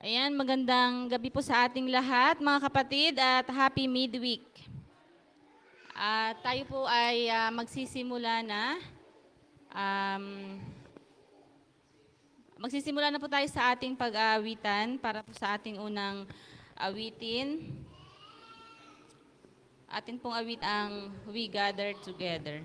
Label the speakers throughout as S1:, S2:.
S1: Ayan, magandang gabi po sa ating lahat, mga kapatid, at happy midweek. Tayo po ay magsisimula na. Magsisimula na po tayo sa ating pag-aawitan para po sa ating unang awitin. Atin pong awit ang We Gather Together.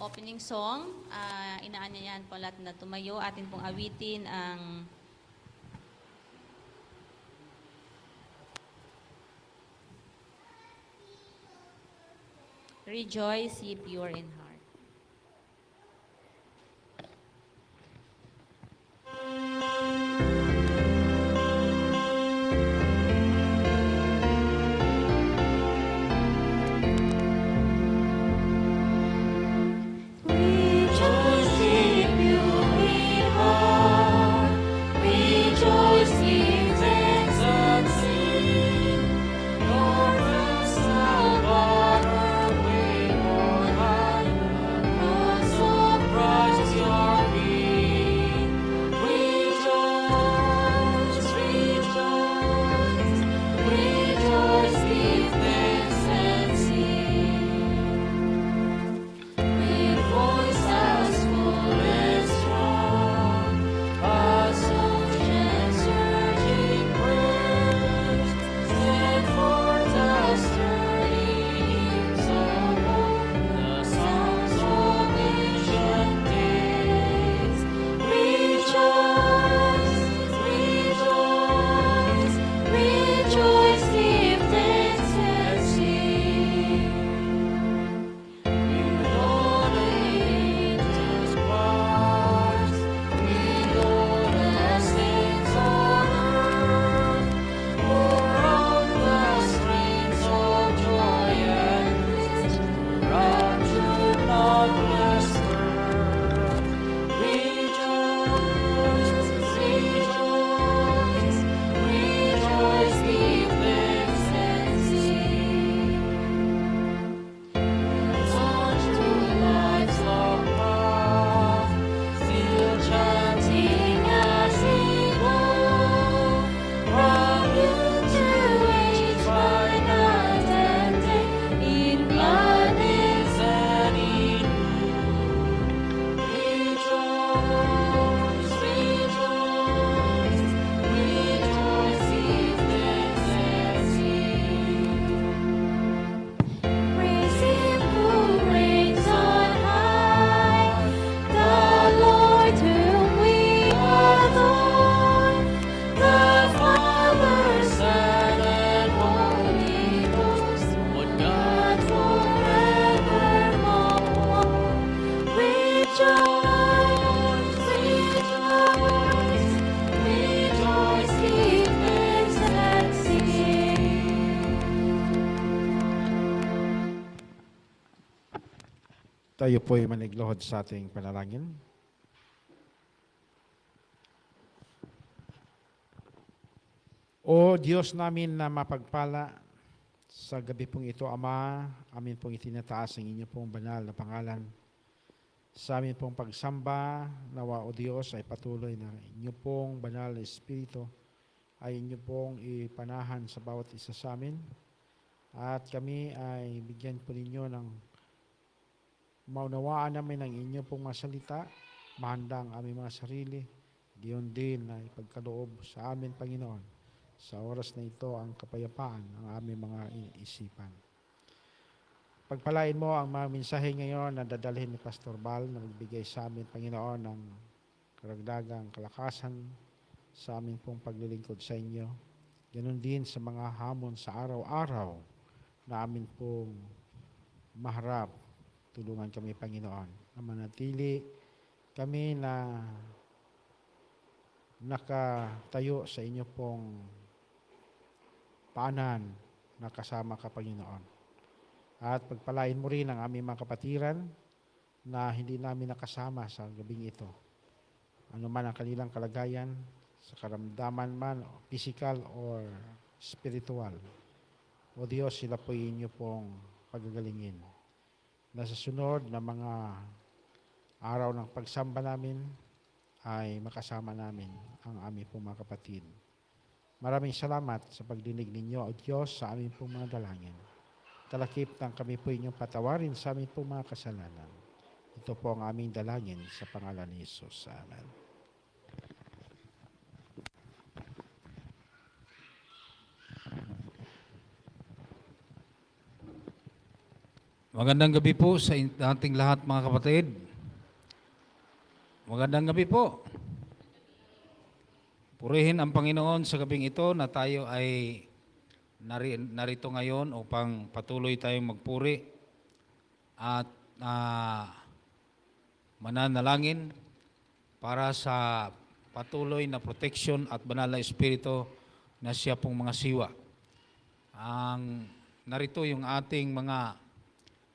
S1: Opening song, inaanyayahan po lahat na tumayo. Atin pong awitin ang Rejoice Ye Pure in Heart.
S2: Tayo po'y manigluhod sa ating panalangin. O Diyos namin na mapagpala, sa gabi pong ito, Ama, amin pong itinataas ang inyo pong banal na pangalan. Sa amin pong pagsamba, nawa o Diyos ay patuloy na inyo pong banal na Espiritu ay inyo pong ipanahan sa bawat isa sa amin. At kami ay bigyan po ninyo ng maunawaan namin ang inyo pong mga salita, mahanda ang aming mga sarili, diyon din na ipagkaloob sa amin, Panginoon. Sa oras na ito, ang kapayapaan ang aming mga isipan. Pagpalain mo ang mga mensahe ngayon na dadalhin ni Pastor Bal na magbigay sa amin, Panginoon, ng karagdagang kalakasan sa aming pong paglilingkod sa inyo. Ganon din sa mga hamon sa araw-araw na amin pong maharap. Tulungan kami, Panginoon, na manatili kami na nakatayo sa inyo pong paanan na kasama ka, Panginoon. At pagpalain mo rin ang aming mga kapatiran na hindi namin nakasama sa gabing ito. Ano man ang kanilang kalagayan, sa karamdaman man, physical or spiritual. O Diyos, sila po inyo pong pagagalingin. Na sa sunod na mga araw ng pagsamba namin, ay makasama namin ang aming pong mga kapatid. Maraming salamat sa pagdinig ninyo, O Diyos, sa aming pong mga dalangin. Talakip ng kami po inyong patawarin sa aming pong mga kasalanan. Ito po ang aming dalangin sa pangalan ni Jesus. Amen.
S3: Magandang gabi po sa ating lahat, mga kapatid. Magandang gabi po. Purihin ang Panginoon sa gabing ito na tayo ay narito ngayon upang patuloy tayong magpuri at mananalangin para sa patuloy na protection at banal na Espiritu na siya pong mga siwa. Narito yung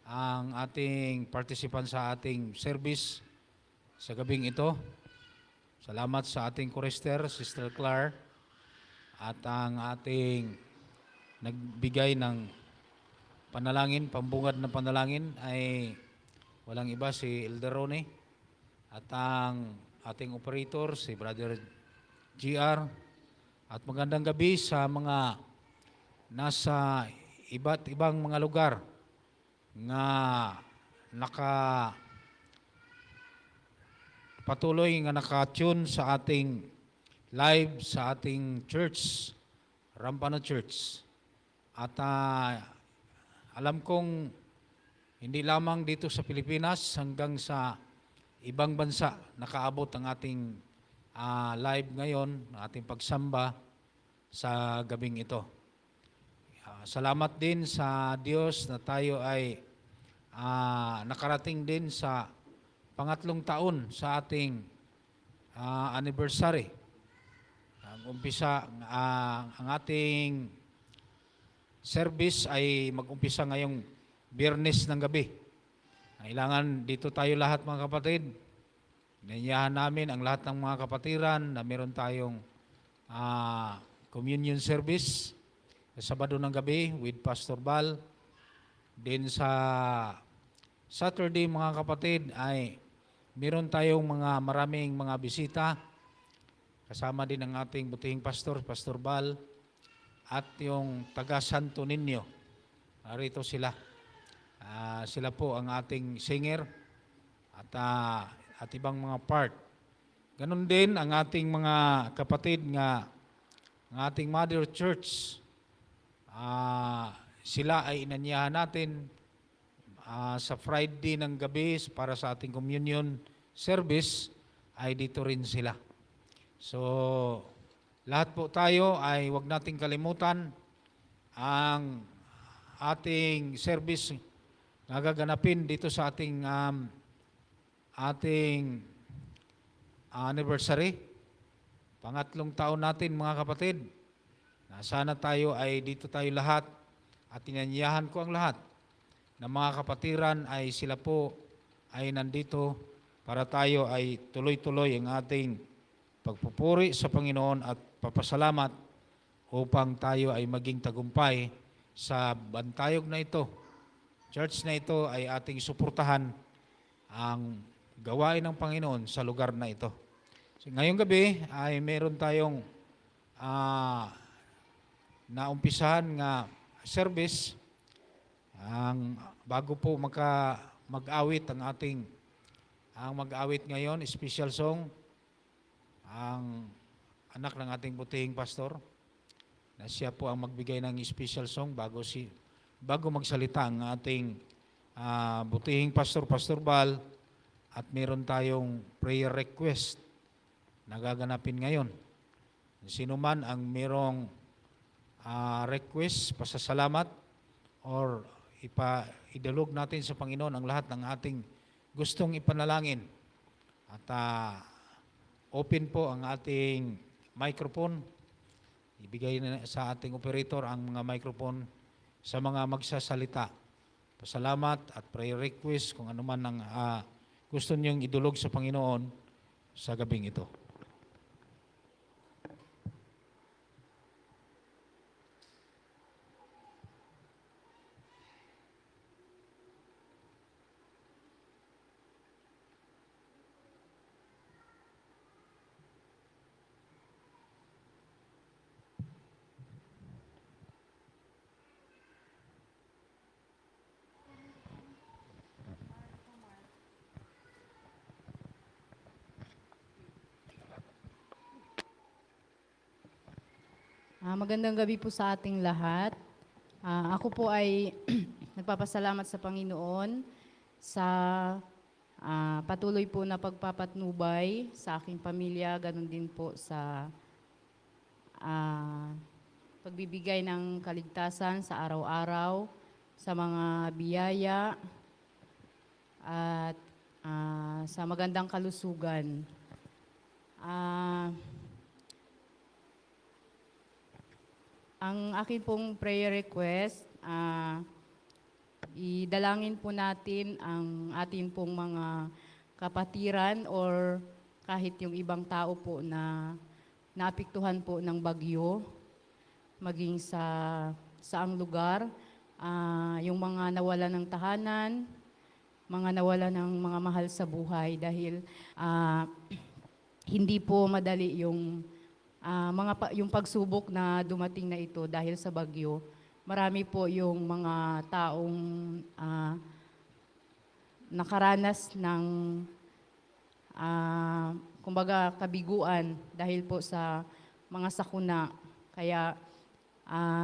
S3: ang ating participant sa ating service sa gabing ito. Salamat sa ating chorister, Sister Clar, at ang ating nagbigay ng panalangin, pambungad na panalangin ay walang iba si Elderone, at ang ating operator si Brother GR. At magandang gabi sa mga nasa iba't ibang mga lugar na patuloy nga naka-tune sa ating live sa ating church, Rampano Church. At alam kong hindi lamang dito sa Pilipinas, hanggang sa ibang bansa nakaabot ang ating live ngayon, ating pagsamba sa gabing ito. Salamat din sa Diyos na tayo ay nakarating din sa pangatlong taon sa ating anniversary. Ang ating service ay mag-umpisa ngayong Biyernes ng gabi. Kailangan dito tayo lahat, mga kapatid. Nanyayahan namin ang lahat ng mga kapatiran na meron tayong communion service sa Sabado ng gabi with Pastor Bal. Din sa Saturday, mga kapatid, ay meron tayong maraming mga bisita. Kasama din ang ating butihing pastor, Pastor Bal, at yung taga Santo Niño. Narito sila. Sila po ang ating singer at ibang mga part. Ganon din ang ating mga kapatid ang ating Mother Church. Sila ay inanyahan natin sa Friday ng gabi para sa ating communion service, ay dito rin sila. So, lahat po tayo ay huwag nating kalimutan ang ating service na gaganapin dito sa ating anniversary. Pangatlong taon natin, mga kapatid. Sana tayo ay dito tayo lahat, at inanyayahan ko ang lahat na mga kapatiran ay sila po ay nandito para tayo ay tuloy-tuloy ang ating pagpupuri sa Panginoon at papasalamat upang tayo ay maging tagumpay sa bantayog na ito. Church na ito ay ating suportahan ang gawain ng Panginoon sa lugar na ito. So, ngayong gabi ay meron tayong naumpisahan nga service. Bago po mag-awit ang mag-awit ngayon, special song, ang anak ng ating butihing pastor, na siya po ang magbigay ng special song bago magsalita ang ating butihing pastor, Pastor Bal, at meron tayong prayer request na gaganapin ngayon. Sino man ang merong request, pasasalamat, or idalog natin sa Panginoon ang lahat ng ating gustong ipanalangin. At open po ang ating microphone. Ibigay na sa ating operator ang mga microphone sa mga magsasalita. Pasalamat at prayer request kung ano man ang gusto niyong idulog sa Panginoon sa gabing ito.
S4: Magandang gabi po sa ating lahat. Ako po ay nagpapasalamat sa Panginoon sa patuloy po na pagpapatnubay sa aking pamilya, ganun din po sa pagbibigay ng kaligtasan sa araw-araw, sa mga biyaya, at sa magandang kalusugan. Ang akin pong prayer request, idalangin po natin ang atin pong mga kapatiran or kahit yung ibang tao po na naapektuhan po ng bagyo, maging sa saang lugar, yung mga nawala ng tahanan, mga nawala ng mga mahal sa buhay dahil hindi po madali yung yung pagsubok na dumating na ito dahil sa bagyo. Marami po yung mga taong nakaranas ng kumbaga kabiguan dahil po sa mga sakuna. Kaya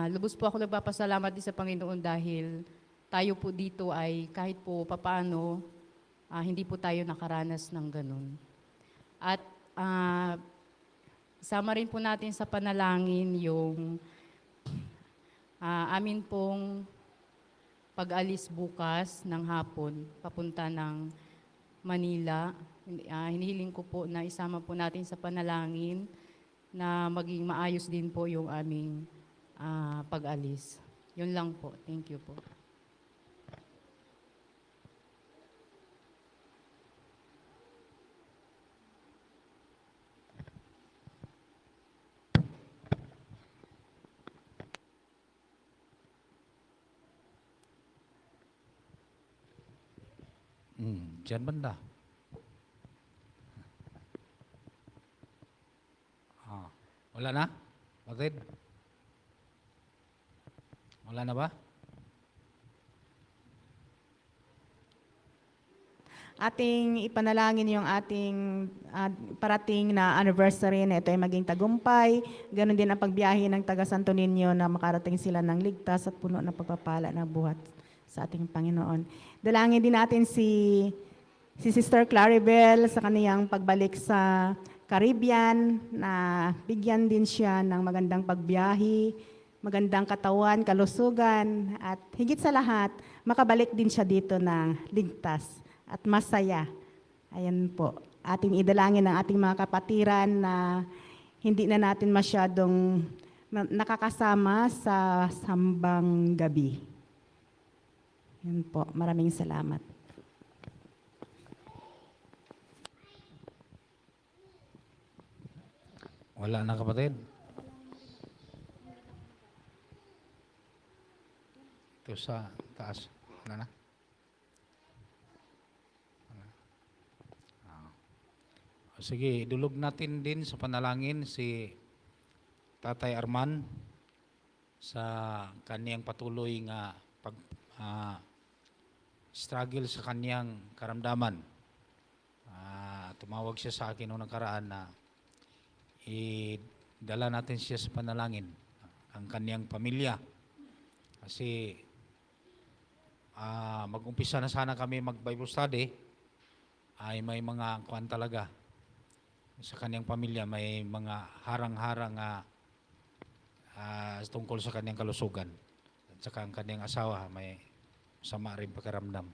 S4: lubos po ako nagpapasalamat din sa Panginoon dahil tayo po dito ay kahit po papaano hindi po tayo nakaranas ng ganun. At sama rin po natin sa panalangin yung amin pong pag-alis bukas ng hapon papunta ng Manila. Hinihiling ko po na isama po natin sa panalangin na maging maayos din po yung aming pag-alis. Yun lang po. Thank you po.
S3: Diyan banda. Wala na? Bakit? Wala na ba?
S5: Ating ipanalangin yung ating parating na anniversary na ito ay maging tagumpay. Ganon din ang pagbiyahe ng taga Santo Niño na makarating sila ng ligtas at puno ng pagpapala ng buhat sa ating Panginoon. Dalangin din natin si Sister Claribel sa kaniyang pagbalik sa Caribbean na bigyan din siya ng magandang pagbiyahe, magandang katawan, kalusugan, at higit sa lahat, makabalik din siya dito ng ligtas at masaya. Ayan po, ating idalangin ang ating mga kapatiran na hindi na natin masyadong nakakasama sa sambang gabi. Yan po, maraming salamat.
S3: Wala na kapatid. Ito sa taas. Wala na. Sige, idulog natin din sa panalangin si Tatay Arman sa kaniyang patuloy nga pag struggle sa kaniyang karamdaman. Tumawag siya sa akin noong nakaraan na idala natin siya sa panalangin, ang kaniyang pamilya. Kasi mag-umpisa na sana kami mag-Bible study, ay may mga kuwan talaga sa kaniyang pamilya, may mga harang-harang tungkol sa kaniyang kalusugan. At saka ang kaniyang asawa may masama rin pakiramdam.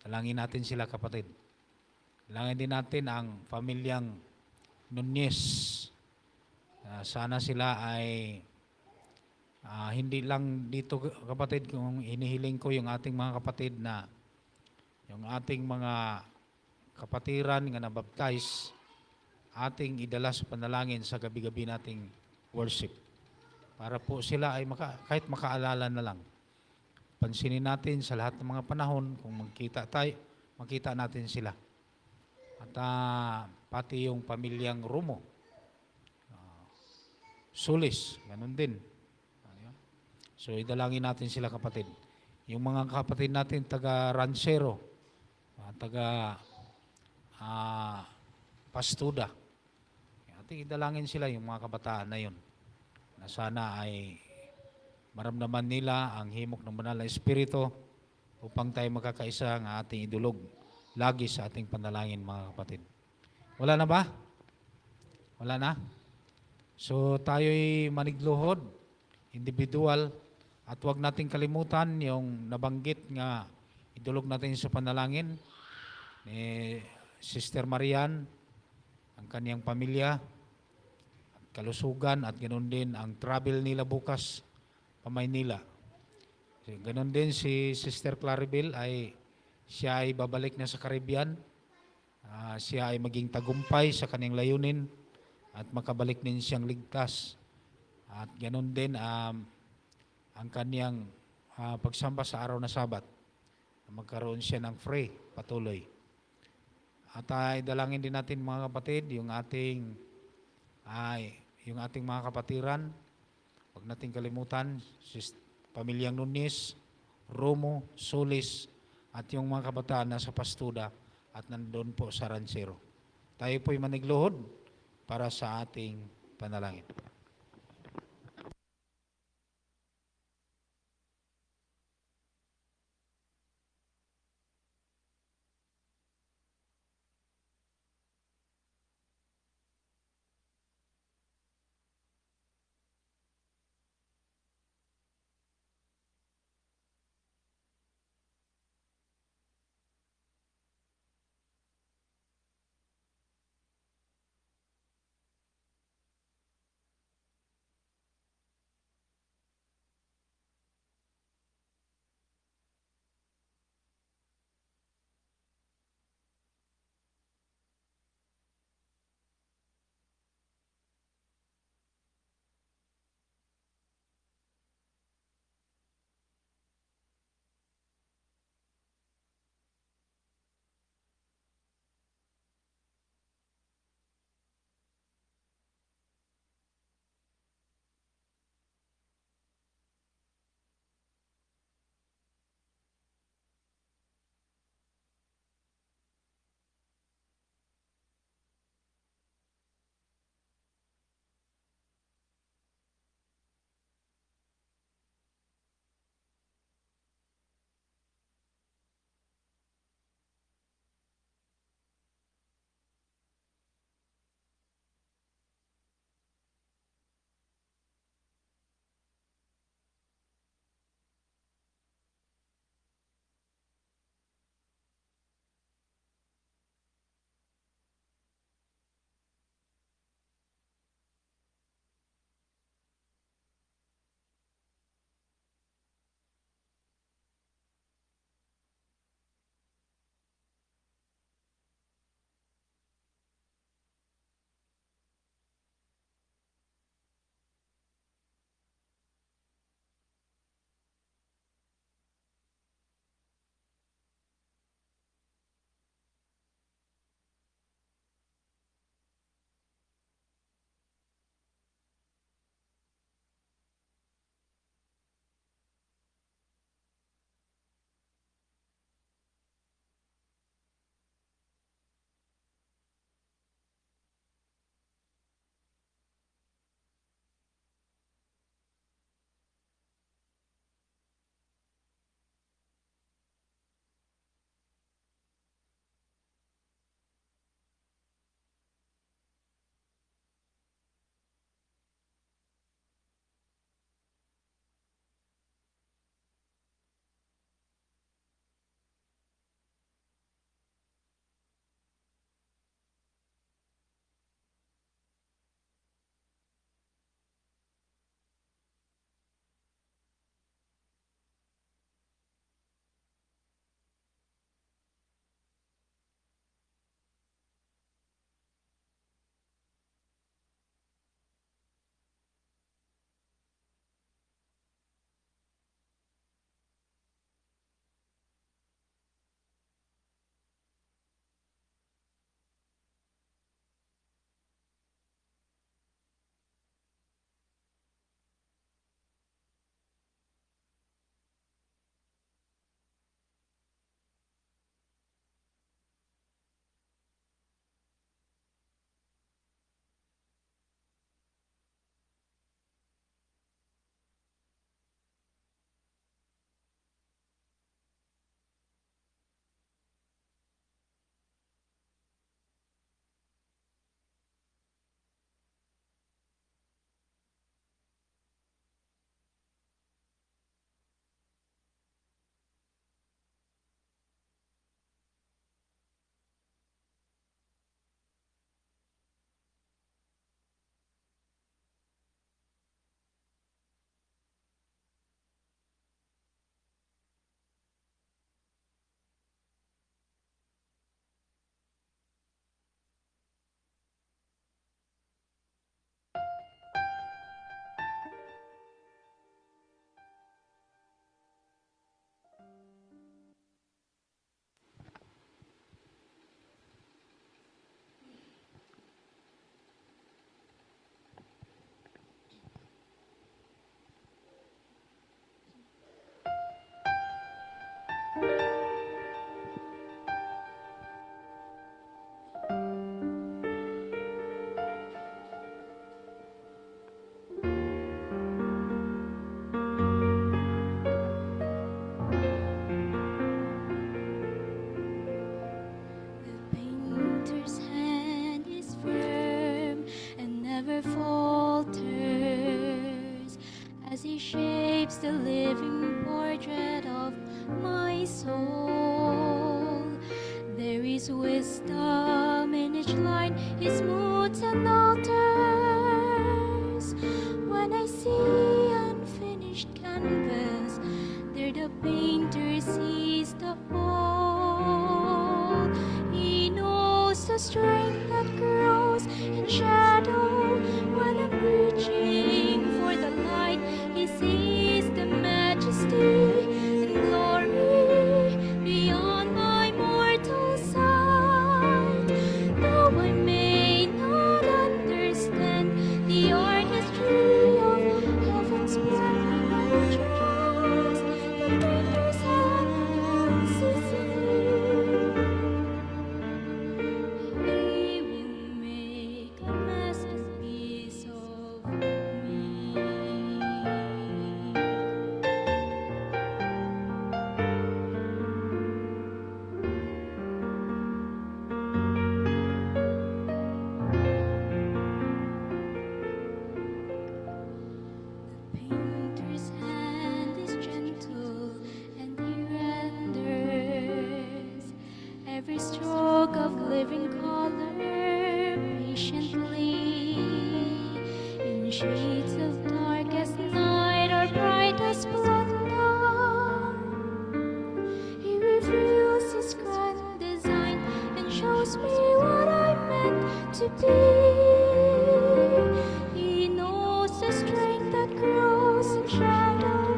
S3: Dalangin natin sila kapatid. Dalangin din natin ang pamilyang Nunez. Sana sila ay hindi lang dito kapatid, kung hinihiling ko yung ating mga kapatid na yung ating mga kapatiran nga nabaptize, ating idala sa panalangin sa gabi-gabi nating worship. Para po sila ay kahit makaalala na lang. Pansinin natin sa lahat ng mga panahon, kung makita natin sila. At pati yung pamilyang Rumo, Sulis, ganun din. So idalangin natin sila kapatid. Yung mga kapatid natin taga Rancero, taga Pastuda, ating idalangin sila, yung mga kabataan na yun, na sana ay maramdaman nila ang himok ng banal na Espiritu upang tayo magkakaisa ang ating idulog lagi sa ating panalangin, mga kapatid. Wala na ba? Wala na? So tayo'y manigluhod, individual, at huwag nating kalimutan yung nabanggit nga idulog natin sa panalangin ni Sister Marian, ang kaniyang pamilya, at kalusugan, at ganoon din ang travel nila bukas pa Maynila. Ganoon din si Sister Claribel, siya ay babalik na sa Caribbean. Siya ay maging tagumpay sa kaniyang layunin at makabalik din siyang ligtas. At ganoon din ang kaniyang pagsamba sa araw na Sabat. Magkaroon siya ng free patuloy. At dalangin din natin mga kapatid, yung ating mga kapatiran. Huwag nating kalimutan, pamilyang Nunes, Romo, Solis, at yung mga kabataan na sa Pastuda at nandun po sa Rancero. Tayo po'y manigluhod para sa ating panalangin.
S6: wisdom in each line He smooths and alters. When I see unfinished canvas, there the painter sees the whole. He knows the strength that grows in shadow. When I'm reaching for the light, He sees the majesty and glory beyond my mortal sight. Though I may not understand the artistry of heaven's plan, I will trust the painter's hand unceasingly. He will make a masterpiece of me. Painter's hand is gentle and he renders every stroke of living color patiently in shades of darkest night or brightest splendor. He reveals his grand design and shows me what I meant to be. He knows the strength that grows in shadow.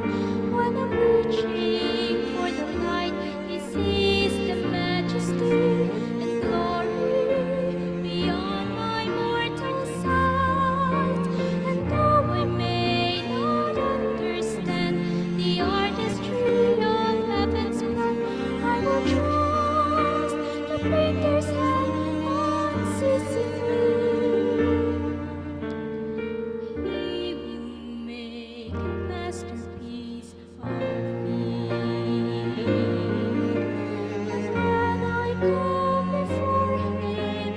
S6: When I'm reaching for the light, He sees the majesty and glory beyond my mortal sight. And though I may not understand the artistry of heaven's plan, I will trust the painter's hand unceasingly. He will make a masterpiece of me. And when I come before Him,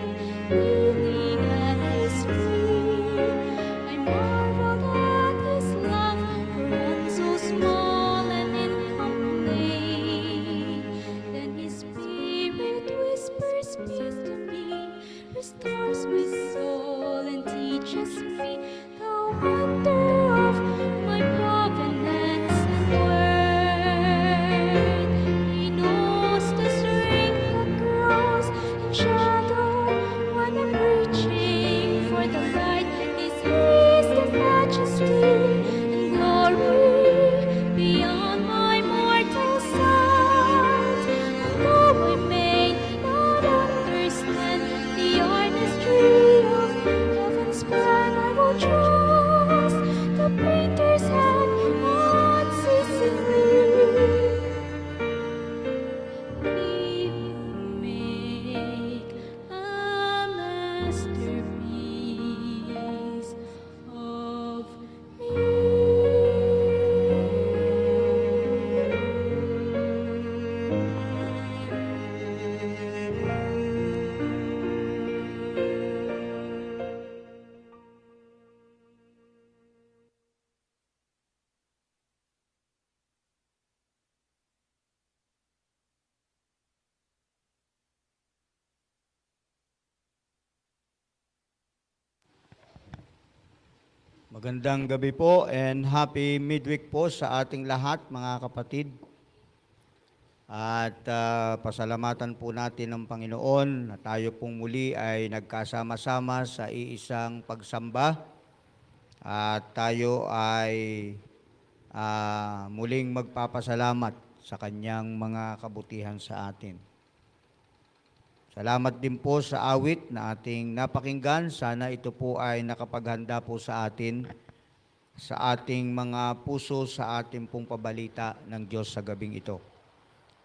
S6: kneeling at His feet, I marvel at His love for one so small and incomplete. Then His Spirit whispers peace to me, restores my soul and teaches me the wonder of my provenance and worth. He knows the strength that grows in shadow. When I'm reaching for the light, He sees the majesty and glory beyond my mortal sight. And though I may not understand the artistry of heaven's plan, I will trust the painter's hand unceasingly. He will make a masterpiece of
S7: Magandang gabi po and happy midweek po sa ating lahat mga kapatid. At pasalamatan po natin ng Panginoon na tayo pong muli ay nagkasama-sama sa iisang pagsamba. At tayo ay muling magpapasalamat sa Kanyang mga kabutihan sa atin. Salamat din po sa awit na ating napakinggan. Sana ito po ay nakapaghanda po sa atin, sa ating mga puso, sa ating pong pabalita ng Diyos sa gabing ito.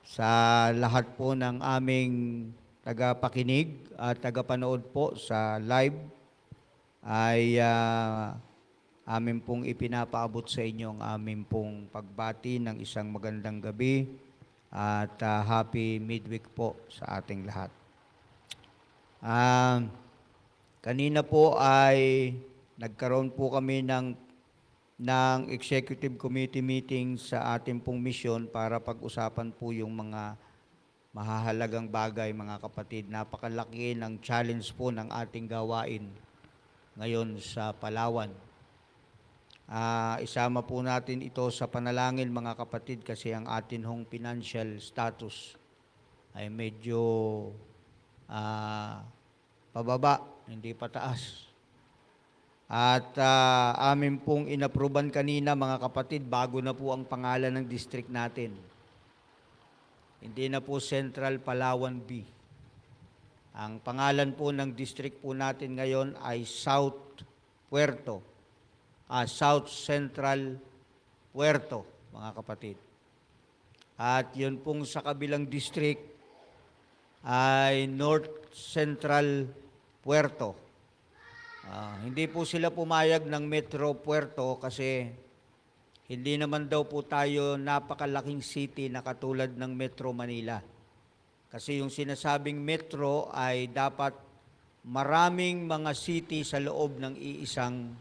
S7: Sa lahat po ng aming tagapakinig at tagapanood po sa live, ay amin pong ipinapaabot sa inyo ang amin pong pagbati ng isang magandang gabi at happy midweek po sa ating lahat. Kanina po ay nagkaroon po kami ng executive committee meeting sa ating pong mission para pag-usapan po yung mga mahahalagang bagay, mga kapatid. Napakalaki ng challenge po ng ating gawain ngayon sa Palawan. Isama po natin ito sa panalangin, mga kapatid, kasi ang atin hong financial status ay medyo pababa, hindi pataas. At amin pong inapruban kanina, mga kapatid, bago na po ang pangalan ng district natin. Hindi na po Central Palawan B. Ang pangalan po ng district po natin ngayon ay South Central Puerto, mga kapatid. At yun pong sa kabilang district ay North Central Puerto. Hindi po sila pumayag ng Metro Puerto kasi hindi naman daw po tayo napakalaking city na katulad ng Metro Manila. Kasi yung sinasabing metro ay dapat maraming mga city sa loob ng iisang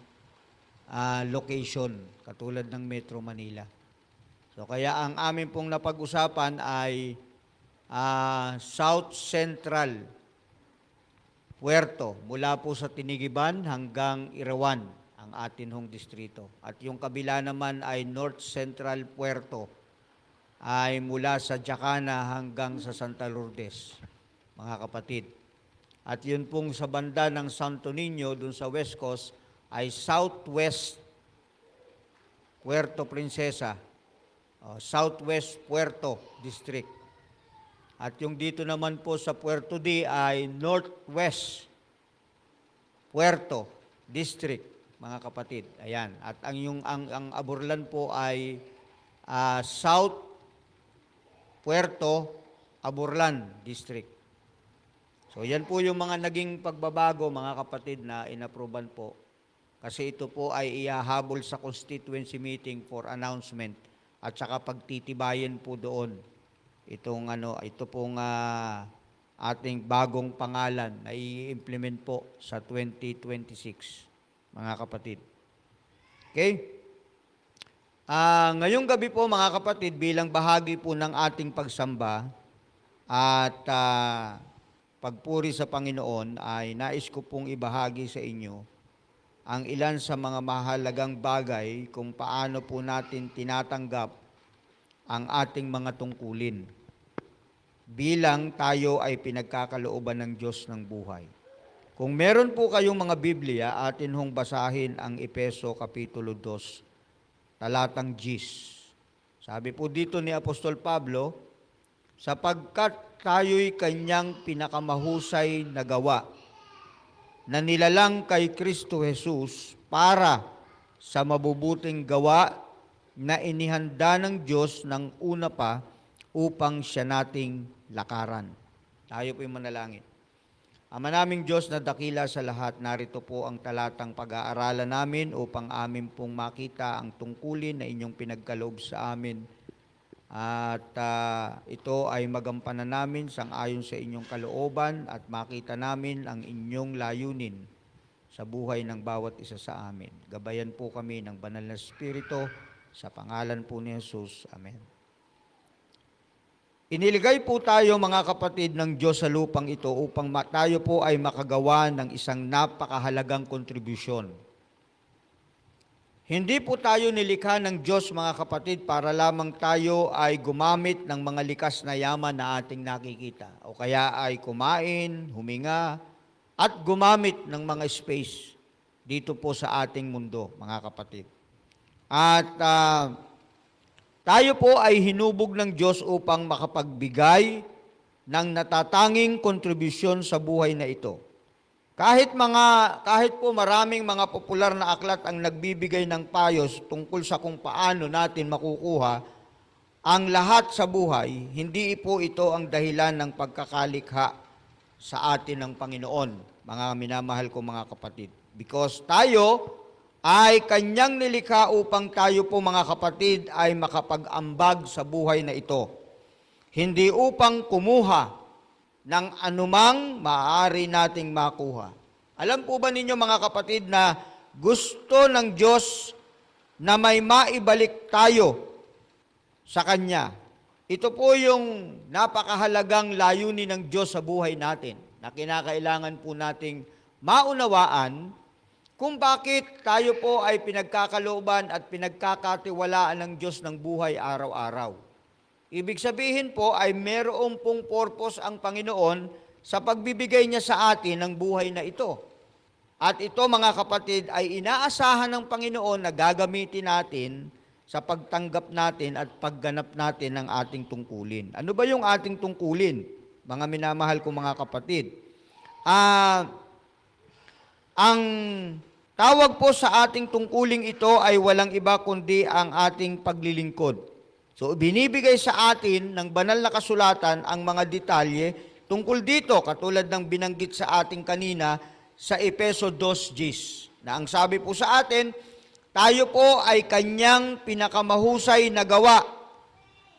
S7: location, katulad ng Metro Manila. So kaya ang amin pong napag-usapan ay South Central Puerto, mula po sa Tinigiban hanggang Irawan, ang atin hong distrito. At yung kabila naman ay North Central Puerto, ay mula sa Jacana hanggang sa Santa Lourdes, mga kapatid. At yun pong sa banda ng Santo Niño, dun sa West Coast, ay Southwest Puerto Princesa, Southwest Puerto District. At yung dito naman po sa Puerto D ay Northwest Puerto District, mga kapatid. Ayan. At ang Aburlan po ay South Puerto Aburlan District. So yan po yung mga naging pagbabago, mga kapatid, na inaproban po. Kasi ito po ay ihahabol sa constituency meeting for announcement at saka pagtitibayin po doon. Ito pong ating bagong pangalan na i-implement po sa 2026, mga kapatid. Okay? Ngayong gabi po, mga kapatid, bilang bahagi po ng ating pagsamba at pagpuri sa Panginoon, ay nais ko pong ibahagi sa inyo ang ilan sa mga mahalagang bagay kung paano po natin tinatanggap ang ating mga tungkulin bilang tayo ay pinagkakalooban ng Diyos ng buhay. Kung meron po kayong mga Biblia, atin hong basahin ang Efeso Kapitulo 2, talatang 10. Sabi po dito ni Apostol Pablo, sapagkat tayo'y kanyang pinakamahusay na gawa, na nilalang kay Kristo Jesus para sa mabubuting gawa na inihanda ng Diyos ng una pa upang siya nating lakaran. Tayo po'y manalangin. Ama naming Diyos na dakila sa lahat, narito po ang talatang pag-aaralan namin upang amin pong makita ang tungkulin na inyong pinagkaloob sa amin. At ito ay magampanan namin sang-ayon sa inyong kalooban at makita namin ang inyong layunin sa buhay ng bawat isa sa amin. Gabayan po kami ng banal na Espiritu sa pangalan po ni Jesus. Amen. Iniligay po tayo, mga kapatid, ng Diyos sa lupang ito upang tayo po ay makagawa ng isang napakahalagang kontribusyon. Hindi po tayo nilikha ng Diyos, mga kapatid, para lamang tayo ay gumamit ng mga likas na yaman na ating nakikita. O kaya ay kumain, huminga, at gumamit ng mga space dito po sa ating mundo, mga kapatid. At tayo po ay hinubog ng Diyos upang makapagbigay ng natatanging kontribusyon sa buhay na ito. Kahit po maraming mga popular na aklat ang nagbibigay ng payos tungkol sa kung paano natin makukuha ang lahat sa buhay, hindi po ito ang dahilan ng pagkakalikha sa atin ng Panginoon, mga minamahal ko mga kapatid. Because tayo ay kanyang nilikha upang tayo po, mga kapatid, ay makapag-ambag sa buhay na ito. Hindi upang kumuha ng anumang maaari nating makuha. Alam po ba ninyo, mga kapatid, na gusto ng Diyos na may maibalik tayo sa Kanya. ito po yung napakahalagang layunin ng Diyos sa buhay natin na kinakailangan po nating maunawaan kung bakit tayo po ay pinagkakalooban at pinagkakatiwalaan ng Diyos ng buhay araw-araw. Ibig sabihin po ay meron pong purpose ang Panginoon sa pagbibigay niya sa atin ng buhay na ito. At ito mga kapatid ay inaasahan ng Panginoon na gagamitin natin sa pagtanggap natin at pagganap natin ng ating tungkulin. Ano ba yung ating tungkulin? Mga minamahal kong mga kapatid. Ang tawag po sa ating tungkuling ito ay walang iba kundi ang ating paglilingkod. So, binibigay sa atin ng banal na kasulatan ang mga detalye tungkol dito, katulad ng binanggit sa ating kanina sa Efeso 2:10, na ang sabi po sa atin, tayo po ay kanyang pinakamahusay na gawa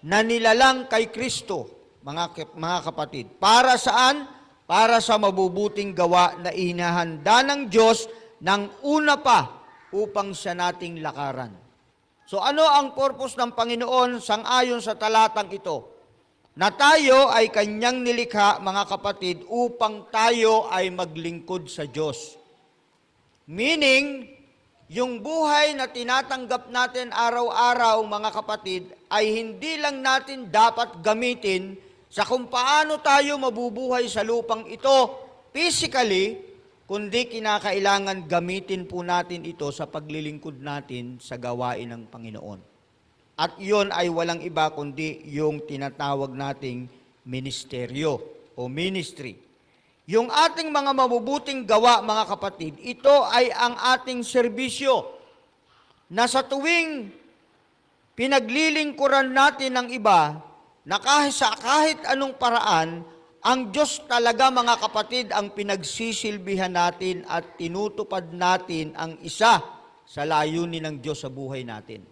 S7: na nilalang kay Kristo, mga kapatid. Para saan? Para sa mabubuting gawa na inihanda ng Diyos ng una pa upang siya nating lakaran. So ano ang purpose ng Panginoon sangayon sa talatang ito? Na tayo ay kanyang nilikha, mga kapatid, upang tayo ay maglingkod sa Diyos. Meaning, yung buhay na tinatanggap natin araw-araw, mga kapatid, ay hindi lang natin dapat gamitin sa kung paano tayo mabubuhay sa lupang ito physically, kundi kinakailangan gamitin po natin ito sa paglilingkod natin sa gawain ng Panginoon. At iyon ay walang iba kundi yung tinatawag nating ministeryo o ministry. Yung ating mga mabubuting gawa, mga kapatid, ito ay ang ating serbisyo na sa tuwing pinaglilingkuran natin ng iba, na kahit anong paraan, ang Diyos talaga, mga kapatid, ang pinagsisilbihan natin at tinutupad natin ang isa sa layunin ng Diyos sa buhay natin.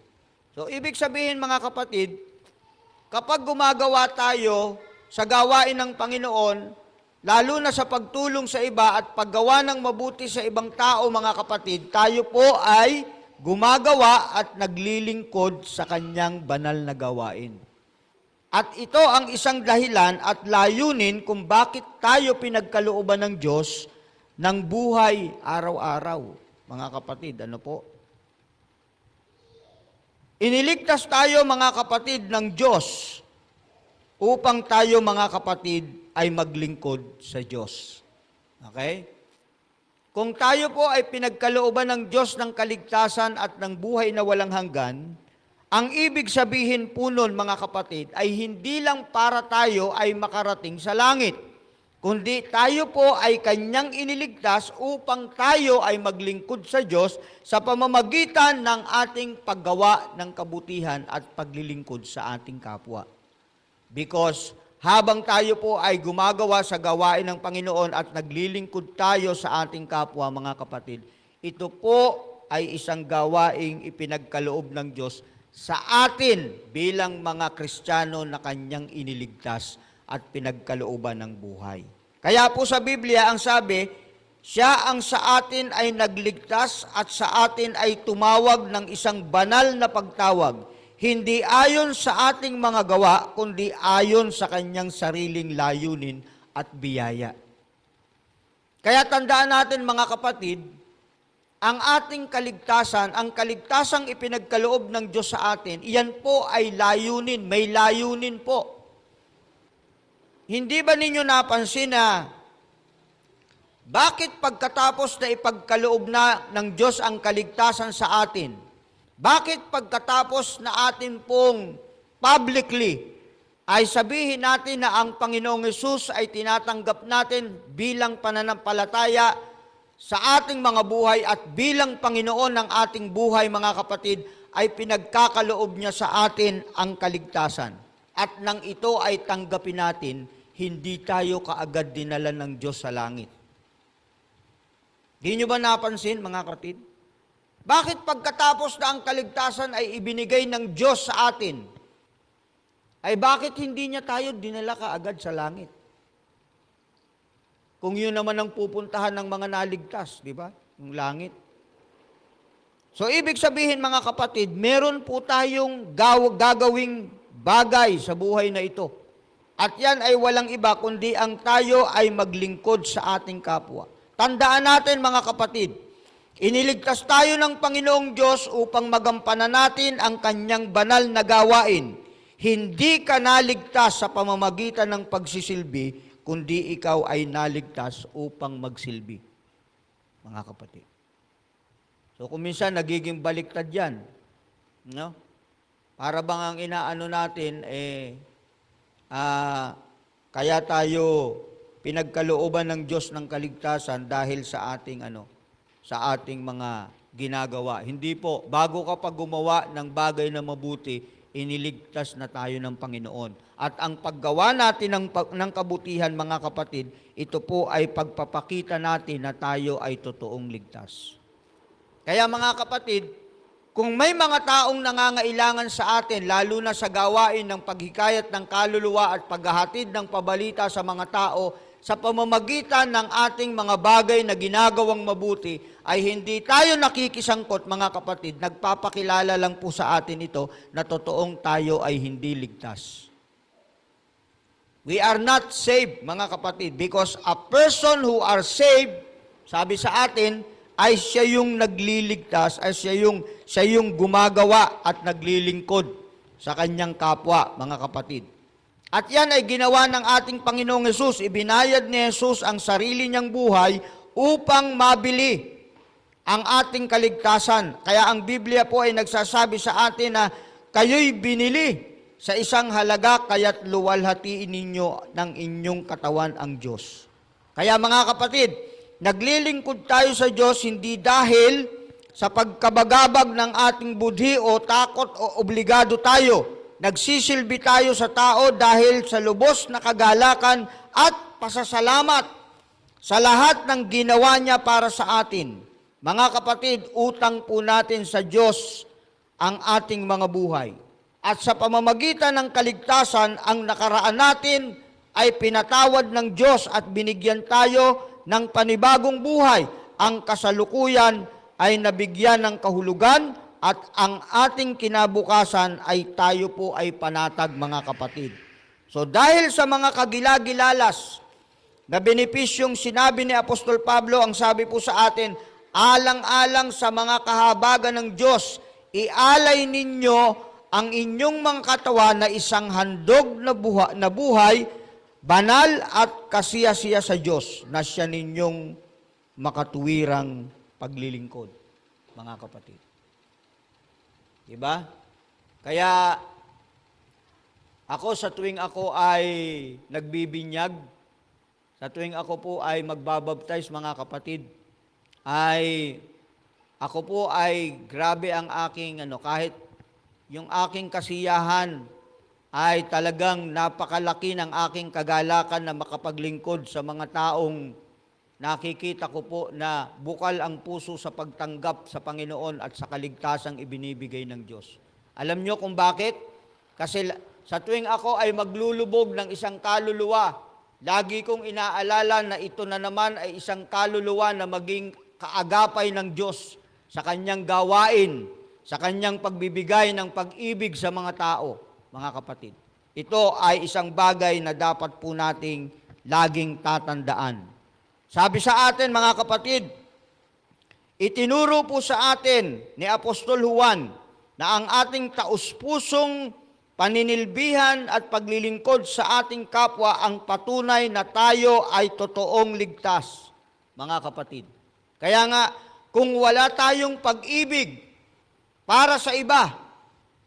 S7: So, ibig sabihin, mga kapatid, kapag gumagawa tayo sa gawain ng Panginoon, lalo na sa pagtulong sa iba at paggawa ng mabuti sa ibang tao, mga kapatid, tayo po ay gumagawa at naglilingkod sa kanyang banal na gawain. At ito ang isang dahilan at layunin kung bakit tayo pinagkalooban ng Diyos ng buhay araw-araw. Mga kapatid, ano po? Iniligtas tayo, mga kapatid, ng Diyos upang tayo, mga kapatid, ay maglingkod sa Diyos. Okay? Kung tayo po ay pinagkalooban ng Diyos ng kaligtasan at ng buhay na walang hanggan, ang ibig sabihin po nun, mga kapatid, ay hindi lang para tayo ay makarating sa langit, kundi tayo po ay kanyang iniligtas upang tayo ay maglingkod sa Diyos sa pamamagitan ng ating paggawa ng kabutihan at paglilingkod sa ating kapwa. Because habang tayo po ay gumagawa sa gawain ng Panginoon at naglilingkod tayo sa ating kapwa, mga kapatid, ito po ay isang gawaing ipinagkaloob ng Diyos sa atin bilang mga Kristiyano na kanyang iniligtas at pinagkalooban ng buhay. Kaya po sa Biblia ang sabi, siya ang sa atin ay nagligtas at sa atin ay tumawag ng isang banal na pagtawag, hindi ayon sa ating mga gawa, kundi ayon sa kanyang sariling layunin at biyaya. Kaya tandaan natin, mga kapatid, ang ating kaligtasan, ang kaligtasang ipinagkaloob ng Diyos sa atin, iyan po ay layunin, may layunin po. Hindi ba ninyo napansin na bakit pagkatapos na ipagkaloob na ng Diyos ang kaligtasan sa atin, bakit pagkatapos na atin pong publicly ay sabihin natin na ang Panginoong Hesus ay tinatanggap natin bilang pananampalataya sa ating mga buhay at bilang Panginoon ng ating buhay, mga kapatid, ay pinagkakaloob niya sa atin ang kaligtasan. At nang ito ay tanggapin natin, hindi tayo kaagad dinala ng Diyos sa langit. Di nyo ba napansin, mga kapatid? Bakit pagkatapos na ang kaligtasan ay ibinigay ng Diyos sa atin, ay bakit hindi niya tayo dinala kaagad sa langit? Kung yun naman ang pupuntahan ng mga naligtas, di ba? Yung langit. So, ibig sabihin, mga kapatid, meron po tayong gagawing bagay sa buhay na ito. At yan ay walang iba kundi ang tayo ay maglingkod sa ating kapwa. Tandaan natin mga kapatid, iniligtas tayo ng Panginoong Diyos upang magampanan natin ang kanyang banal na gawain. Hindi ka naligtas sa pamamagitan ng pagsisilbi, kundi ikaw ay naligtas upang magsilbi. Mga kapatid. So kung minsan nagiging baliktad yan, no? Para bang ang inaano natin, kaya tayo pinagkalooban ng Diyos ng kaligtasan dahil sa ating sa ating mga ginagawa. Hindi po, bago ka pa gumawa ng bagay na mabuti, iniligtas na tayo ng Panginoon. At ang paggawa natin ng kabutihan, mga kapatid, ito po ay pagpapakita natin na tayo ay totoong ligtas. Kaya mga kapatid, kung may mga taong nangangailangan sa atin, lalo na sa gawain ng paghikayat ng kaluluwa at paghahatid ng pabalita sa mga tao, sa pamamagitan ng ating mga bagay na ginagawang mabuti, ay hindi tayo nakikisangkot, mga kapatid. Nagpapakilala lang po sa atin ito na totoong tayo ay hindi ligtas. We are not saved, mga kapatid, because a person who are saved, sabi sa atin, ay siya yung nagliligtas, ay siya yung gumagawa at naglilingkod sa kanyang kapwa, mga kapatid. At yan ay ginawa ng ating Panginoong Hesus. Ibinayad ni Hesus ang sarili niyang buhay upang mabili ang ating kaligtasan. Kaya ang Biblia po ay nagsasabi sa atin na kayo'y binili sa isang halaga, kaya't luwalhatiin ninyo ng inyong katawan ang Diyos. Kaya mga kapatid, naglilingkod tayo sa Diyos hindi dahil sa pagkabagabag ng ating budhi o takot o obligado tayo. Nagsisilbi tayo sa tao dahil sa lubos na kagalakan at pasasalamat sa lahat ng ginawa niya para sa atin. Mga kapatid, utang po natin sa Diyos ang ating mga buhay. At sa pamamagitan ng kaligtasan, ang nakaraan natin ay pinatawad ng Diyos at binigyan tayo ng panibagong buhay. Ang kasalukuyan ay nabigyan ng kahulugan at ang ating kinabukasan ay tayo po ay panatag, mga kapatid. So dahil sa mga kagilagilalas na benepisyong sinabi ni Apostol Pablo, ang sabi po sa atin, alang-alang sa mga kahabagan ng Diyos, ialay ninyo ang inyong mga katawan na isang handog na buhay, banal at kasiyasiya sa Diyos, na siya ninyong makatuwirang paglilingkod, mga kapatid. Diba? Kaya ako sa tuwing ako ay nagbibinyag, sa tuwing ako po ay magbabaptize, mga kapatid, ay ako po ay grabe ang aking kahit yung aking kasiyahan ay talagang napakalaki ng aking kagalakan na makapaglingkod sa mga taong nakikita ko po na bukal ang puso sa pagtanggap sa Panginoon at sa kaligtasang ibinibigay ng Diyos. Alam nyo kung bakit? Kasi sa tuwing ako ay maglulubog ng isang kaluluwa, lagi kong inaalala na ito na naman ay isang kaluluwa na maging kaagapay ng Diyos sa kanyang gawain, sa kanyang pagbibigay ng pag-ibig sa mga tao, mga kapatid. Ito ay isang bagay na dapat po nating laging tatandaan. Sabi sa atin, mga kapatid, itinuro po sa atin ni Apostol Juan na ang ating taus-pusong paninilbihan at paglilingkod sa ating kapwa ang patunay na tayo ay totoong ligtas, mga kapatid. Kaya nga, kung wala tayong pag-ibig para sa iba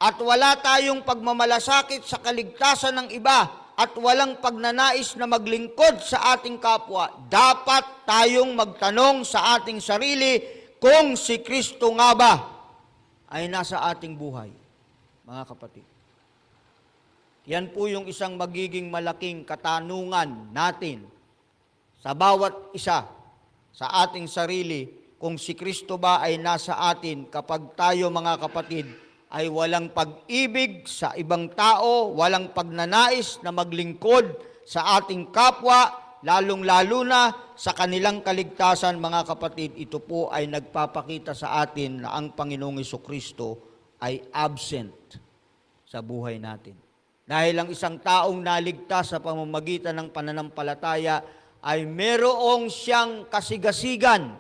S7: at wala tayong pagmamalasakit sa kaligtasan ng iba, at walang pagnanais na maglingkod sa ating kapwa, dapat tayong magtanong sa ating sarili kung si Kristo nga ba ay nasa ating buhay, mga kapatid. Yan po yung isang magiging malaking katanungan natin sa bawat isa sa ating sarili, kung si Kristo ba ay nasa atin kapag tayo, mga kapatid, ay walang pag-ibig sa ibang tao, walang pagnanais na maglingkod sa ating kapwa, lalong-lalo na sa kanilang kaligtasan, mga kapatid. Ito po ay nagpapakita sa atin na ang Panginoong Hesukristo ay absent sa buhay natin. Dahil ang isang taong naligtas sa pamamagitan ng pananampalataya ay merong siyang kasigasigan,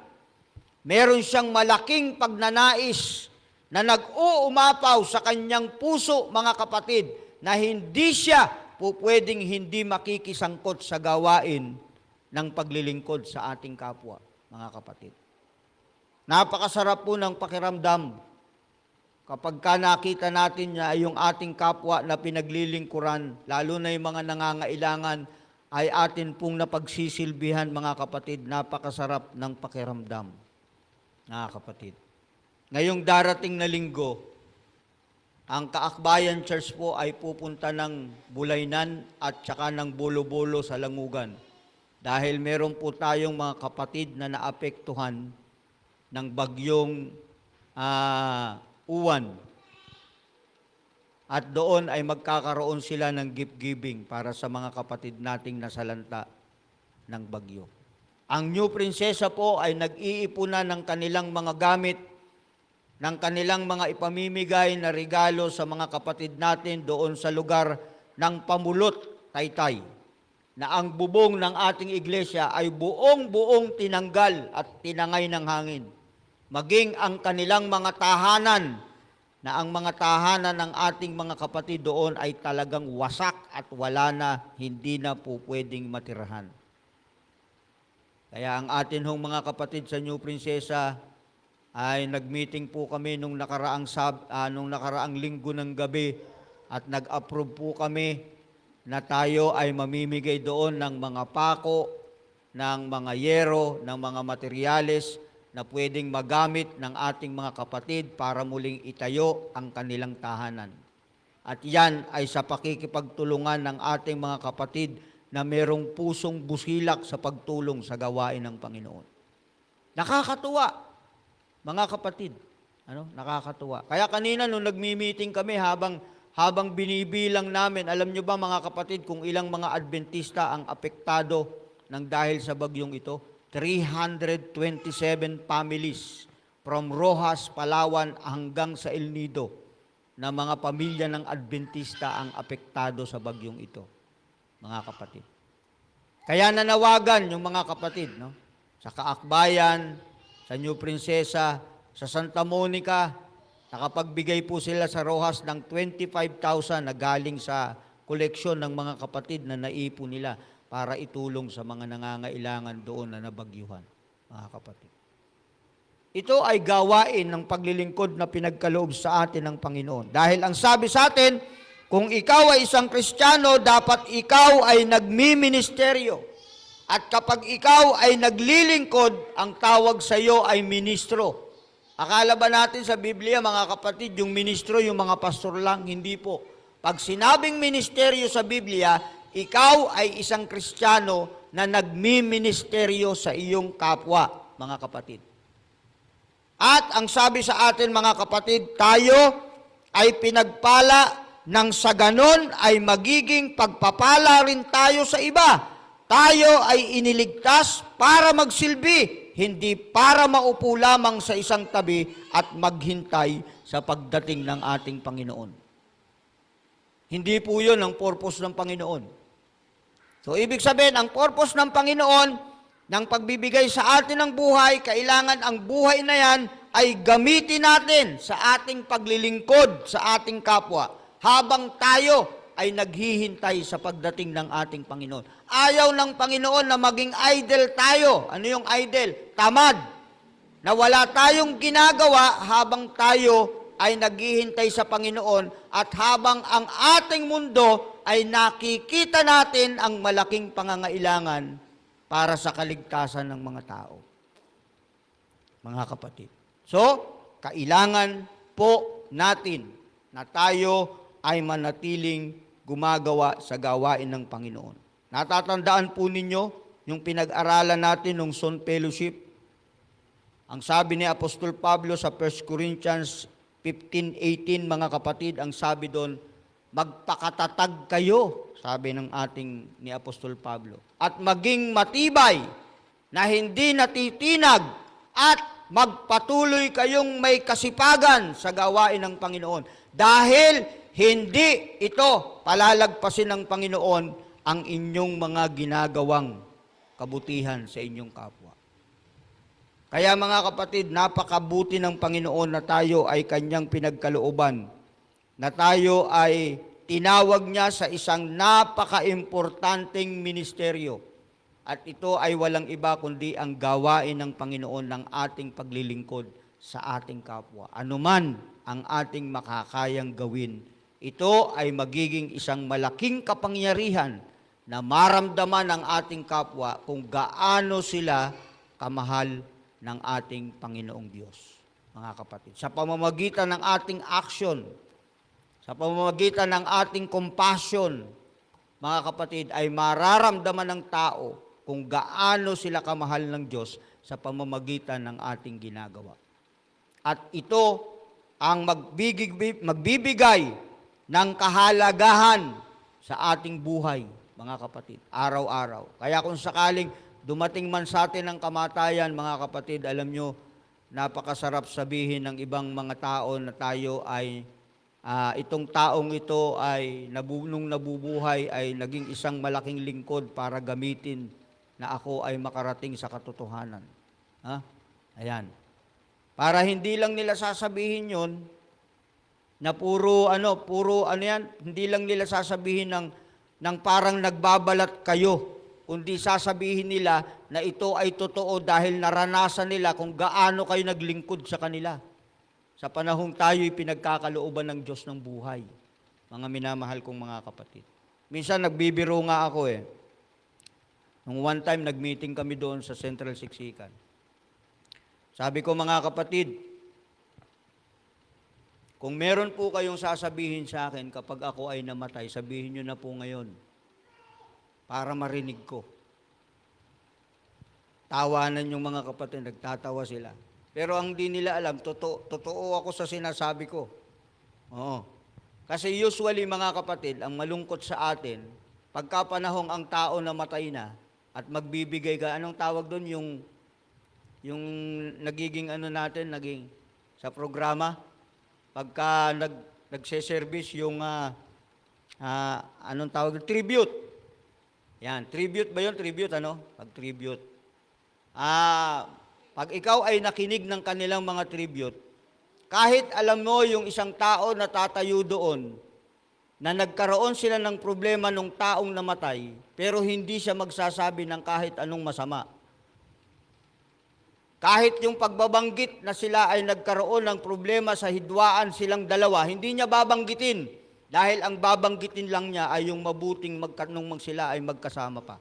S7: meron siyang malaking pagnanais na nag-uumapaw sa kanyang puso, mga kapatid, na hindi siya pwedeng hindi makikisangkot sa gawain ng paglilingkod sa ating kapwa, mga kapatid. Napakasarap po ng pakiramdam kapag ka nakita natin na yung ating kapwa na pinaglilingkuran, lalo na yung mga nangangailangan, ay atin pong napagsisilbihan, mga kapatid. Napakasarap ng pakiramdam, mga kapatid. Ngayong darating na linggo, ang Kaakbayan Church po ay pupunta ng Bulaynan at saka ng Bolo-Bolo sa Langugan. Dahil meron po tayong mga kapatid na naapektuhan ng bagyong Uwan. At doon ay magkakaroon sila ng gift giving para sa mga kapatid nating nasalanta ng bagyo. Ang New Prinsesa po ay nag-iipunan ng kanilang mga gamit, ng kanilang mga ipamimigay na regalo sa mga kapatid natin doon sa lugar ng Pamulot, Taytay, na ang bubong ng ating iglesia ay buong-buong tinanggal at tinangay ng hangin. Maging ang kanilang mga tahanan, na ang mga tahanan ng ating mga kapatid doon ay talagang wasak at wala na, hindi na po pwedeng matirahan. Kaya ang atin hong mga kapatid sa New Prinsesa ay nag-meeting po kami nung nakaraang linggo ng gabi at nag-approve po kami na tayo ay mamimigay doon ng mga pako, ng mga yero, ng mga materyales na pwedeng magamit ng ating mga kapatid para muling itayo ang kanilang tahanan. At yan ay sa pakikipagtulungan ng ating mga kapatid na merong pusong busilak sa pagtulong sa gawain ng Panginoon. Nakakatuwa, mga kapatid. Nakakatuwa. Kaya kanina nung nagmi-meeting kami, habang binibilang namin, alam nyo ba mga kapatid kung ilang mga Adventista ang apektado ng dahil sa bagyong ito? 327 families from Rojas, Palawan hanggang sa El Nido na mga pamilya ng Adventista ang apektado sa bagyong ito, mga kapatid. Kaya nanawagan yung mga kapatid, sa Kaakbayan, sa New Prinsesa, sa Santa Monica, nakapagbigay po sila sa Rojas ng 25,000 na galing sa koleksyon ng mga kapatid na naipon nila para itulong sa mga nangangailangan doon na nabagyuhan, mga kapatid. Ito ay gawain ng paglilingkod na pinagkaloob sa atin ng Panginoon. Dahil ang sabi sa atin, kung ikaw ay isang Kristiyano, dapat ikaw ay nagmi-ministeryo. At kapag ikaw ay naglilingkod, ang tawag sa iyo ay ministro. Akala ba natin sa Biblia, mga kapatid, yung ministro, yung mga pastor lang? Hindi po. Pag sinabing ministeryo sa Biblia, ikaw ay isang Kristiyano na nagmi-ministeryo sa iyong kapwa, mga kapatid. At ang sabi sa atin, mga kapatid, tayo ay pinagpala nang sa ganon ay magiging pagpapala rin tayo sa iba. Tayo ay iniligtas para magsilbi, hindi para maupo lamang sa isang tabi at maghintay sa pagdating ng ating Panginoon. Hindi po yun ang purpose ng Panginoon. So, ibig sabihin, ang purpose ng Panginoon ng pagbibigay sa atin ng buhay, kailangan ang buhay na yan ay gamitin natin sa ating paglilingkod sa ating kapwa habang tayo ay naghihintay sa pagdating ng ating Panginoon. Ayaw ng Panginoon na maging idle tayo. Ano yung idle? Tamad. Na wala tayong ginagawa habang tayo ay naghihintay sa Panginoon at habang ang ating mundo ay nakikita natin ang malaking pangangailangan para sa kaligtasan ng mga tao. Mga kapatid. So, kailangan po natin na tayo ay manatiling gumagawa sa gawain ng Panginoon. Natatandaan po ninyo yung pinag-aralan natin ng Son Fellowship. Ang sabi ni Apostol Pablo sa 1 Corinthians 15:18, mga kapatid, ang sabi doon, magpakatatag kayo, sabi ng ating ni Apostol Pablo, at maging matibay na hindi natitinag at magpatuloy kayong may kasipagan sa gawain ng Panginoon. Dahil hindi ito palalagpasin ng Panginoon ang inyong mga ginagawang kabutihan sa inyong kapwa. Kaya mga kapatid, napakabuti ng Panginoon na tayo ay kanyang pinagkalooban, na tayo ay tinawag niya sa isang napaka-importanteng ministeryo. At ito ay walang iba kundi ang gawain ng Panginoon ng ating paglilingkod sa ating kapwa. Anuman ang ating makakayang gawin, ito ay magiging isang malaking kapangyarihan na maramdaman ng ating kapwa kung gaano sila kamahal ng ating Panginoong Diyos, mga kapatid. Sa pamamagitan ng ating action, sa pamamagitan ng ating compassion, mga kapatid, ay mararamdaman ng tao kung gaano sila kamahal ng Diyos sa pamamagitan ng ating ginagawa. At ito ang magbibigay ng kahalagahan sa ating buhay, mga kapatid, araw-araw. Kaya kung sakaling dumating man sa atin ang kamatayan, mga kapatid, alam nyo, napakasarap sabihin ng ibang mga tao na tayo ay, itong taong ito ay nung nabubuhay ay naging isang malaking lingkod para gamitin na ako ay makarating sa katotohanan. Ha? Ayan. Para hindi lang nila sasabihin yon na puro yan, hindi lang nila sasabihin ng parang nagbabalat kayo, kundi sasabihin nila na ito ay totoo dahil naranasan nila kung gaano kayo naglingkod sa kanila. Sa panahong tayo'y pinagkakalooban ng Diyos ng buhay. Mga minamahal kong mga kapatid. Minsan nagbibiro nga ako Nung one time nag-meeting kami doon sa Central Siksikan. Sabi ko, mga kapatid, kung meron po kayong sasabihin sa akin kapag ako ay namatay, sabihin nyo na po ngayon para marinig ko. Tawanan yung mga kapatid, nagtatawa sila. Pero ang di nila alam, totoo ako sa sinasabi ko. Oo. Kasi usually mga kapatid, ang malungkot sa atin, pagka panahong ang tao namatay na at magbibigay ka, anong tawag doon? Yung nagiging naging sa programa, pagka nagse-service yung anong tawag doon? Tribute. Yan, tribute ba yun? Tribute, Pag tribute. Pag ikaw ay nakinig ng kanilang mga tribute, kahit alam mo yung isang tao na tatayo doon, na nagkaroon sila ng problema nung taong namatay, pero hindi siya magsasabi ng kahit anong masama. Kahit yung pagbabanggit na sila ay nagkaroon ng problema sa hidwaan silang dalawa, hindi niya babanggitin. Dahil ang babanggitin lang niya ay yung mabuting nung sila ay magkasama pa.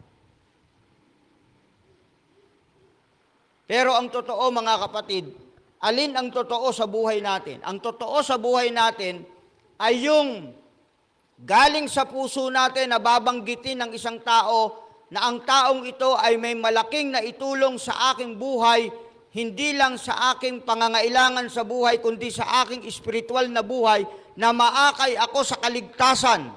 S7: Pero ang totoo, mga kapatid, alin ang totoo sa buhay natin? Ang totoo sa buhay natin ay yung galing sa puso natin na babanggitin ng isang tao na ang taong ito ay may malaking naitulong sa aking buhay, hindi lang sa aking pangangailangan sa buhay, kundi sa aking espiritual na buhay, na maakay ako sa kaligtasan.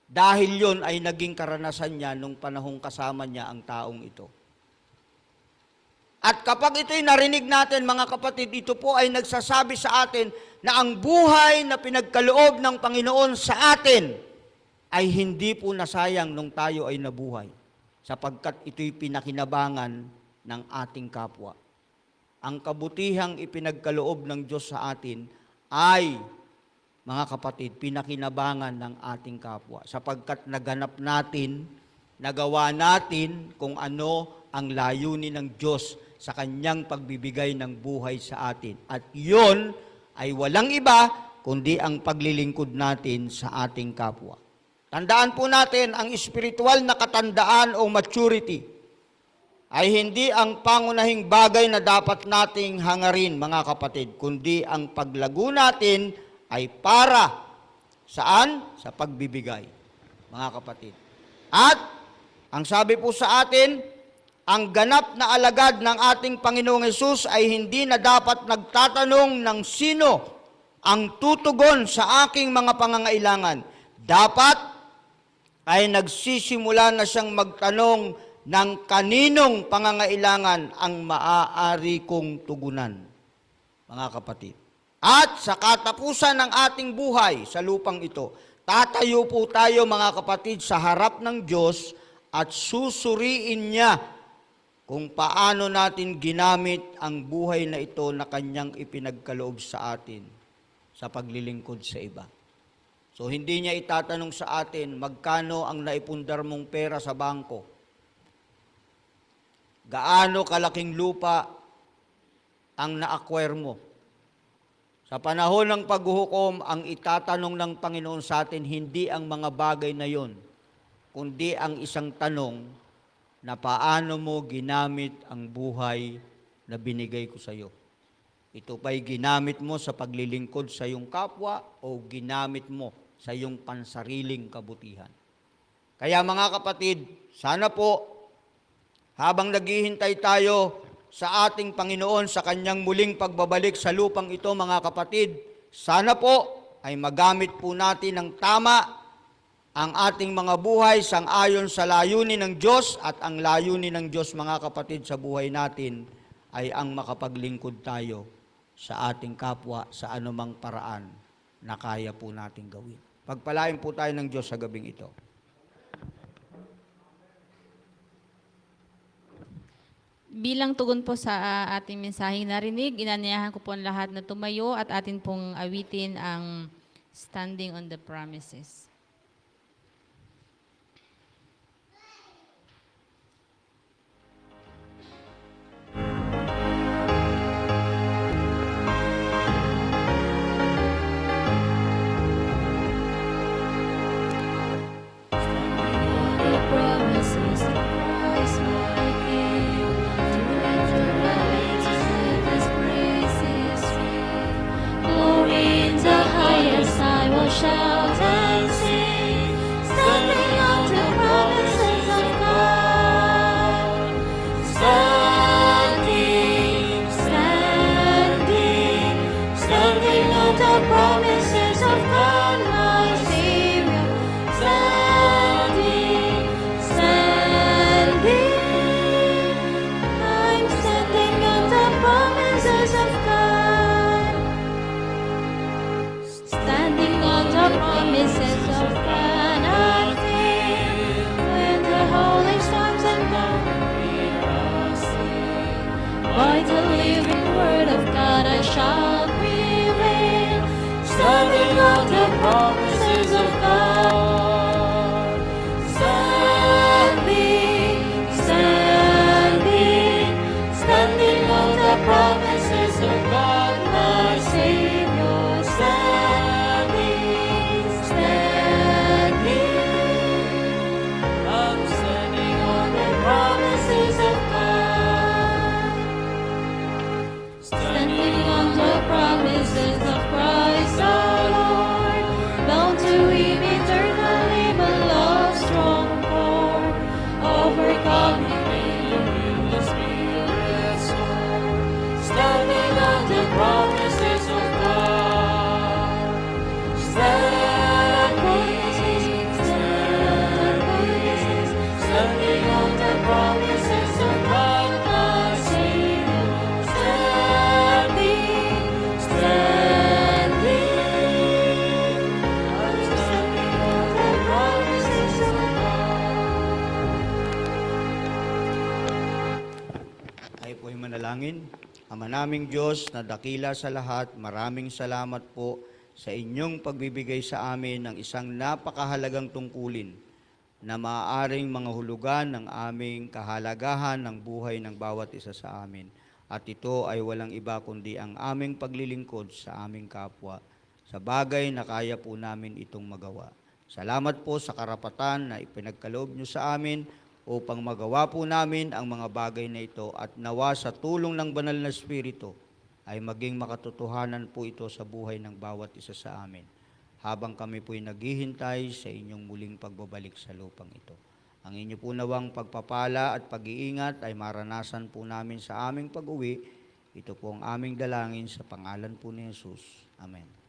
S7: Dahil yon ay naging karanasan niya nung panahong kasama niya ang taong ito. At kapag ito'y narinig natin, mga kapatid, ito po ay nagsasabi sa atin na ang buhay na pinagkaloob ng Panginoon sa atin ay hindi po nasayang nung tayo ay nabuhay, sapagkat ito'y pinakinabangan ng ating kapwa. Ang kabutihang ipinagkaloob ng Diyos sa atin ay, mga kapatid, pinakinabangan ng ating kapwa, sapagkat naganap natin, nagawa natin kung ano ang layunin ng Diyos sa kanyang pagbibigay ng buhay sa atin. At yun ay walang iba kundi ang paglilingkod natin sa ating kapwa. Tandaan po natin, ang espiritual na katandaan o maturity ay hindi ang pangunahing bagay na dapat nating hangarin, mga kapatid, kundi ang paglago natin ay para saan? Sa pagbibigay, mga kapatid. At ang sabi po sa atin, ang ganap na alagad ng ating Panginoong Hesus ay hindi na dapat nagtatanong ng sino ang tutugon sa aking mga pangangailangan. Dapat ay nagsisimula na siyang magtanong ng kaninong pangangailangan ang maaari kong tugunan, mga kapatid. At sa katapusan ng ating buhay sa lupang ito, tatayo po tayo mga kapatid sa harap ng Diyos at susuriin niya kung paano natin ginamit ang buhay na ito na kanyang ipinagkaloob sa atin sa paglilingkod sa iba. So hindi niya itatanong sa atin magkano ang naipundar mong pera sa bangko. Gaano kalaking lupa ang na-acquire mo. Sa panahon ng paghuhukom, ang itatanong ng Panginoon sa atin, hindi ang mga bagay na yon, kundi ang isang tanong na paano mo ginamit ang buhay na binigay ko sa iyo. Ito ba'y ginamit mo sa paglilingkod sa iyong kapwa o ginamit mo sa iyong pansariling kabutihan? Kaya mga kapatid, sana po, habang naghihintay tayo sa ating Panginoon sa kanyang muling pagbabalik sa lupang ito, mga kapatid, sana po ay magamit po natin ng tama ang ating mga buhay sang-ayon sa layunin ng Diyos, at ang layunin ng Diyos, mga kapatid, sa buhay natin ay ang makapaglingkod tayo sa ating kapwa sa anumang paraan na kaya po nating gawin. Pagpalain po tayo ng Diyos sa gabing ito.
S1: Bilang tugon po sa ating mensaheng narinig, inanyayahan ko po ang lahat na tumayo at atin pong awitin ang Standing on the Promises.
S6: The promises of Christ my King, to enter the His praises free. Glory in the highest I will shout and sing, standing on the promises of God. Standing, standing, standing on the promises of God, my Savior. Standing, standing, I'm standing on the promises of God. Standing on the promises of God, I feel when the holy storms and mountains sing. By the living word of God I shall prevail. Standing on the promises of God. Standing, standing, standing on the promises of God, my Savior. Standing, standing, I'm standing on the promises of God. Standing on the promises of Christ our Lord, bound to Him eternally, but love strong cord, overcoming pain with the Spirit's sword. Standing on the promises of God. Standing, standing, standing on the promises of God, my Savior. Standing, standing, I'm standing on the promises of God.
S7: Tayo po ay manalangin. Ama naming Diyos na dakila sa lahat, maraming salamat po sa inyong pagbibigay sa amin ng isang napakahalagang tungkulin na maaaring mga hulugan ng aming kahalagahan ng buhay ng bawat isa sa amin. At ito ay walang iba kundi ang aming paglilingkod sa aming kapwa sa bagay na kaya po namin itong magawa. Salamat po sa karapatan na ipinagkaloob nyo sa amin upang magawa po namin ang mga bagay na ito, at nawa sa tulong ng banal na Espiritu ay maging makatotohanan po ito sa buhay ng bawat isa sa amin habang kami po'y naghihintay sa inyong muling pagbabalik sa lupang ito. Ang inyo po nawang pagpapala at pag-iingat ay maranasan po namin sa aming pag-uwi. Ito po ang aming dalangin sa pangalan po ni Jesus. Amen.